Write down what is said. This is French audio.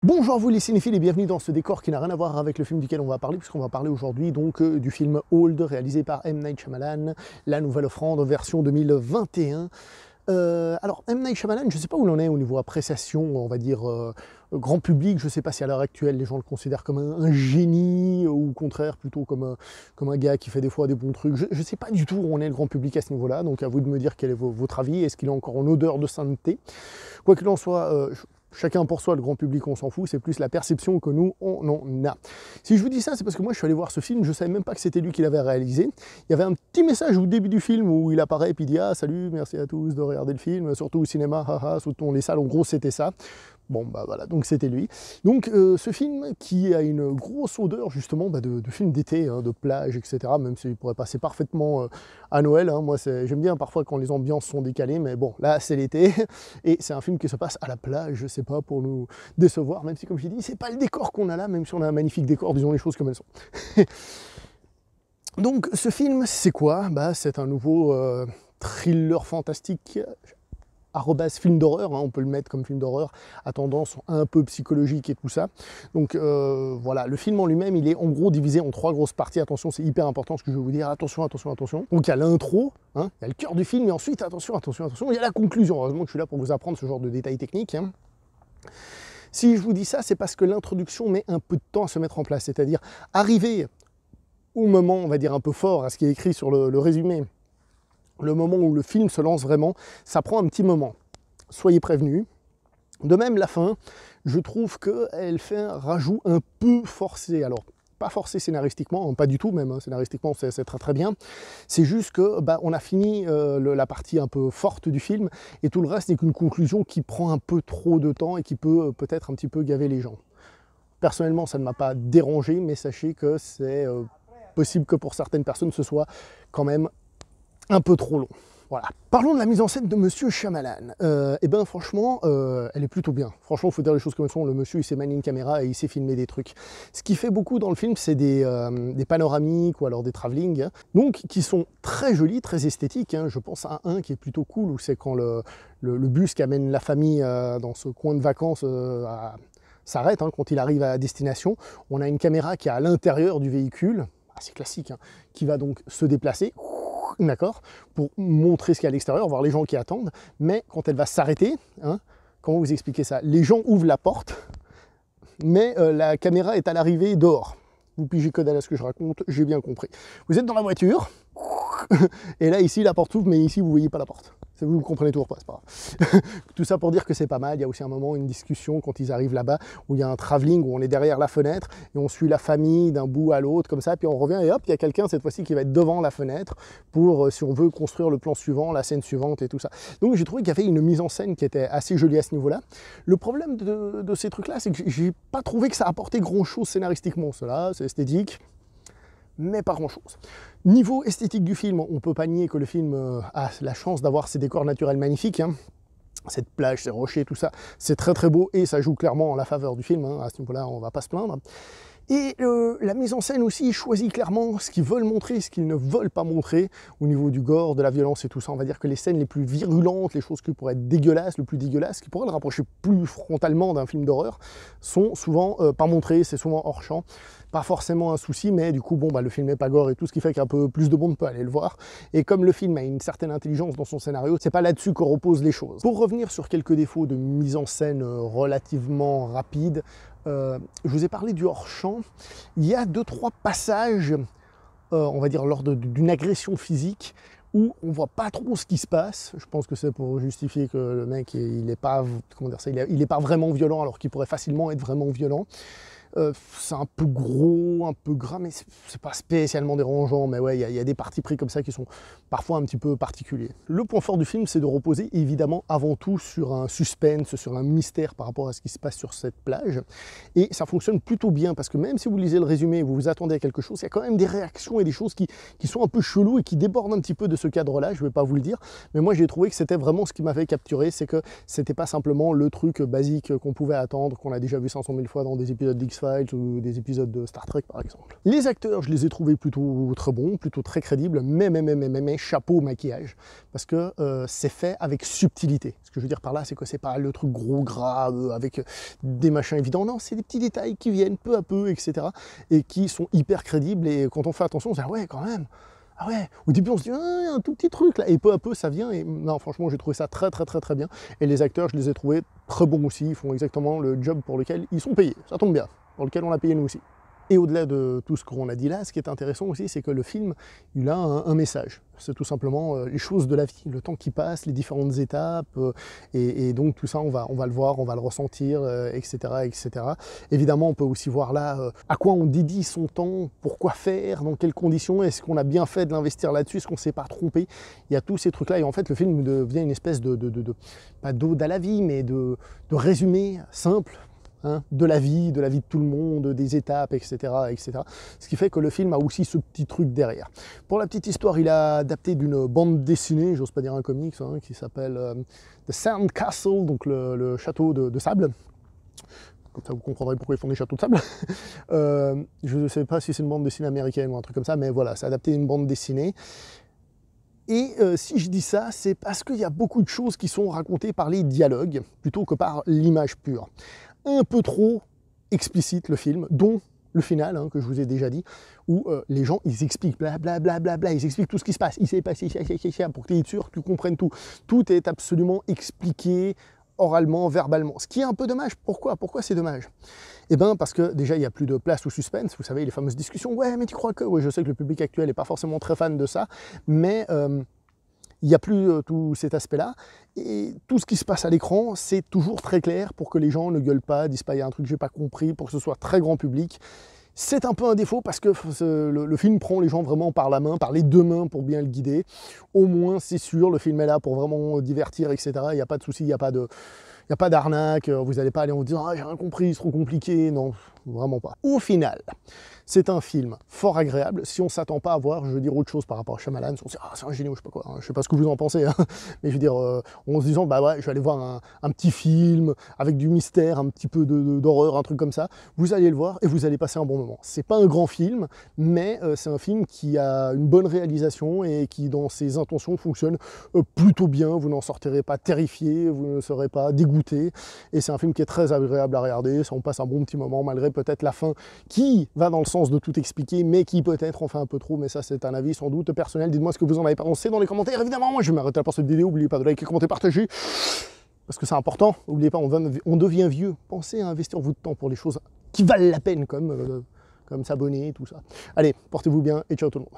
Bonjour à vous les cinéphiles et bienvenue dans ce décor qui n'a rien à voir avec le film duquel on va parler, puisqu'on va parler aujourd'hui donc du film Old, réalisé par M. Night Shyamalan, la nouvelle offrande version 2021. Alors M. Night Shyamalan, je ne sais pas où l'on est au niveau appréciation, on va dire grand public, je ne sais pas si à l'heure actuelle les gens le considèrent comme un génie ou au contraire plutôt comme un gars qui fait des fois des bons trucs. Je ne sais pas du tout où on est le grand public à ce niveau-là, donc à vous de me dire quel est votre avis, est-ce qu'il est encore en odeur de sainteté. Quoi qu'il en soit, chacun pour soi, le grand public, on s'en fout, c'est plus la perception que nous, on en a. Si je vous dis ça, c'est parce que moi, je suis allé voir ce film, je ne savais même pas que c'était lui qui l'avait réalisé. Il y avait un petit message au début du film où il apparaît et puis il dit « Ah, salut, merci à tous de regarder le film, surtout au cinéma, haha, soutenons les salles ». En gros, c'était ça. Bon, bah voilà, donc c'était lui. Donc ce film qui a une grosse odeur justement de film d'été, hein, de plage, etc. Même s'il pourrait passer parfaitement à Noël. Hein. Moi, j'aime bien parfois quand les ambiances sont décalées, mais bon, là, c'est l'été. Et c'est un film qui se passe à la plage, je sais pas, pour nous décevoir, même si, comme je l'ai dit, c'est pas le décor qu'on a là, même si on a un magnifique décor, disons les choses comme elles sont. Donc ce film, c'est quoi? Bah, c'est un nouveau thriller fantastique, film d'horreur, hein, on peut le mettre comme film d'horreur à tendance un peu psychologique et tout ça. Donc voilà, le film en lui-même, il est en gros divisé en 3 grosses parties. Attention, c'est hyper important ce que je vais vous dire. Attention, attention, attention. Donc il y a l'intro, hein, il y a le cœur du film, et ensuite, attention, attention, attention, il y a la conclusion. Heureusement que je suis là pour vous apprendre ce genre de détails techniques. Hein. Si je vous dis ça, c'est parce que l'introduction met un peu de temps à se mettre en place. C'est-à-dire arriver au moment, on va dire, un peu fort, à ce qui est écrit sur le résumé, le moment où le film se lance vraiment, ça prend un petit moment. Soyez prévenus. De même, la fin, je trouve qu'elle fait un rajout un peu forcé. Alors, pas forcé scénaristiquement, hein, pas du tout même, hein, scénaristiquement c'est très très bien. C'est juste que bah, on a fini la partie un peu forte du film et tout le reste n'est qu'une conclusion qui prend un peu trop de temps et qui peut peut-être un petit peu gaver les gens. Personnellement, ça ne m'a pas dérangé, mais sachez que c'est possible que pour certaines personnes, ce soit quand même un peu trop long. Voilà. Parlons de la mise en scène de Monsieur Shyamalan. Et ben franchement, elle est plutôt bien. Franchement, il faut dire les choses comme elles sont. Le monsieur, il s'est manié une caméra et il sait filmer des trucs. Ce qui fait beaucoup dans le film, c'est des panoramiques ou alors des travelling, hein, donc qui sont très jolis, très esthétiques. Hein. Je pense à un qui est plutôt cool, où c'est quand le bus qui amène la famille dans ce coin de vacances s'arrête, hein, quand il arrive à destination. On a une caméra qui est à l'intérieur du véhicule, assez classique, hein, qui va donc se déplacer. D'accord, pour montrer ce qu'il y a à l'extérieur, voir les gens qui attendent, mais quand elle va s'arrêter, hein, comment vous expliquer ça? Les gens ouvrent la porte, mais la caméra est à l'arrivée dehors. Vous pigez que dalle à ce que je raconte, j'ai bien compris. Vous êtes dans la voiture, et là ici la porte ouvre, mais ici vous voyez pas la porte. Vous comprenez toujours pas, c'est pas grave. Tout ça pour dire que c'est pas mal. Il y a aussi un moment, une discussion quand ils arrivent là-bas, où il y a un travelling, où on est derrière la fenêtre, et on suit la famille d'un bout à l'autre, comme ça, puis on revient, et hop, il y a quelqu'un cette fois-ci qui va être devant la fenêtre, pour, si on veut, construire le plan suivant, la scène suivante et tout ça. Donc j'ai trouvé qu'il y avait une mise en scène qui était assez jolie à ce niveau-là. Le problème de ces trucs-là, c'est que j'ai pas trouvé que ça apportait grand-chose scénaristiquement. Cela, c'est esthétique, mais pas grand-chose. Niveau esthétique du film, on ne peut pas nier que le film a la chance d'avoir ces décors naturels magnifiques. Hein. Cette plage, ces rochers, tout ça, c'est très très beau et ça joue clairement en la faveur du film. Hein. À ce niveau-là, on ne va pas se plaindre. Et la mise en scène aussi choisit clairement ce qu'ils veulent montrer, ce qu'ils ne veulent pas montrer au niveau du gore, de la violence et tout ça. On va dire que les scènes les plus virulentes, les choses qui pourraient être dégueulasses, le plus dégueulasse, qui pourraient le rapprocher plus frontalement d'un film d'horreur, sont souvent pas montrées, c'est souvent hors champ. Pas forcément un souci, mais du coup, bon, bah, le film n'est pas gore et tout, ce qui fait qu'un peu plus de monde peut aller le voir. Et comme le film a une certaine intelligence dans son scénario, c'est pas là-dessus qu'on repose les choses. Pour revenir sur quelques défauts de mise en scène relativement rapide, je vous ai parlé du hors-champ. Il y a 2-3 passages, on va dire lors d'une agression physique, où on voit pas trop ce qui se passe. Je pense que c'est pour justifier que le mec, il n'est pas, comment dire ça, il est pas vraiment violent, alors qu'il pourrait facilement être vraiment violent. C'est un peu gros, un peu gras, mais c'est pas spécialement dérangeant. Mais ouais, il y a des partis pris comme ça qui sont parfois un petit peu particuliers. Le point fort du film, c'est de reposer évidemment avant tout sur un suspense, sur un mystère par rapport à ce qui se passe sur cette plage. Et ça fonctionne plutôt bien parce que même si vous lisez le résumé et vous vous attendez à quelque chose, il y a quand même des réactions et des choses qui sont un peu cheloues et qui débordent un petit peu de ce cadre-là. Je ne vais pas vous le dire, mais moi j'ai trouvé que c'était vraiment ce qui m'avait capturé, c'est que c'était pas simplement le truc basique qu'on pouvait attendre, qu'on a déjà vu 500 000 fois dans des épisodes d'X X-Files ou des épisodes de Star Trek par exemple. Les acteurs, je les ai trouvés plutôt très bons, plutôt très crédibles, mais chapeau au maquillage, parce que c'est fait avec subtilité. Ce que je veux dire par là, c'est que c'est pas le truc gros gras avec des machins évidents, non, c'est des petits détails qui viennent peu à peu, etc. et qui sont hyper crédibles, et quand on fait attention, on se dit ah ouais quand même. Ah ouais, au début on se dit ah, y a un tout petit truc là, et peu à peu ça vient, et non franchement j'ai trouvé ça très bien, et les acteurs je les ai trouvés très bons aussi, ils font exactement le job pour lequel ils sont payés, ça tombe bien, pour lequel on l'a payé nous aussi. Et au-delà de tout ce qu'on a dit là, ce qui est intéressant aussi, c'est que le film, il a un message. C'est tout simplement les choses de la vie, le temps qui passe, les différentes étapes, et donc tout ça, on va le voir, on va le ressentir, etc., etc. Évidemment, on peut aussi voir là à quoi on dédie son temps, pourquoi faire, dans quelles conditions, est-ce qu'on a bien fait de l'investir là-dessus, est-ce qu'on ne s'est pas trompé. Il y a tous ces trucs-là, et en fait, le film devient une espèce pas d'ode à la vie, mais de résumé simple, hein, de la vie de tout le monde, des étapes, etc., etc. Ce qui fait que le film a aussi ce petit truc derrière. Pour la petite histoire, il a adapté d'une bande dessinée, j'ose pas dire un comics, hein, qui s'appelle The Sand Castle, donc le château de sable. Comme ça, vous comprendrez pourquoi ils font des châteaux de sable. Je ne sais pas si c'est une bande dessinée américaine ou un truc comme ça, mais voilà, c'est adapté d'une bande dessinée. Et si je dis ça, c'est parce qu'il y a beaucoup de choses qui sont racontées par les dialogues, plutôt que par l'image pure. Un peu trop explicite le film, dont le final, hein, que je vous ai déjà dit, où les gens, ils expliquent blablabla, ils expliquent tout ce qui se passe, il s'est passé ça, pour que tu es sûr que tu comprennes tout. Tout est absolument expliqué oralement, verbalement. Ce qui est un peu dommage. Pourquoi c'est dommage? Eh bien, parce que déjà, il n'y a plus de place au suspense. Vous savez, les fameuses discussions, ouais, mais tu crois que... Oui, je sais que le public actuel n'est pas forcément très fan de ça, mais... il n'y a plus tout cet aspect-là, et tout ce qui se passe à l'écran, c'est toujours très clair pour que les gens ne gueulent pas, disent pas il y a un truc que j'ai pas compris, pour que ce soit très grand public. C'est un peu un défaut parce que le film prend les gens vraiment par la main, par les deux mains pour bien le guider. Au moins, c'est sûr, le film est là pour vraiment divertir, etc. Il n'y a pas de souci, il n'y a pas d'arnaque, vous n'allez pas aller en vous disant « Ah, j'ai rien compris, c'est trop compliqué », non, vraiment pas. Au final, c'est un film fort agréable. Si on ne s'attend pas à voir, je veux dire, autre chose par rapport à Shyamalan, on se dit « Ah, c'est un génie » ou je sais pas quoi, hein. Je sais pas ce que vous en pensez, hein. Mais je veux dire, en se disant « Bah ouais, je vais aller voir un petit film avec du mystère, un petit peu d'horreur, un truc comme ça », vous allez le voir et vous allez passer un bon moment. C'est pas un grand film, mais c'est un film qui a une bonne réalisation et qui, dans ses intentions, fonctionne plutôt bien. Vous n'en sortirez pas terrifié, vous ne serez pas dégoûté, et c'est un film qui est très agréable à regarder. Ça, on passe un bon petit moment, malgré peut-être la fin qui va dans le sens de tout expliquer, mais qui peut-être en fait un peu trop, mais ça c'est un avis sans doute personnel. Dites-moi ce que vous en avez pensé dans les commentaires. Évidemment, moi je vais m'arrêter là pour cette vidéo. N'oubliez pas de liker, commenter, partager, parce que c'est important. N'oubliez pas, on devient vieux. Pensez à investir votre temps pour les choses qui valent la peine, comme s'abonner, tout ça. Allez, portez-vous bien et ciao tout le monde.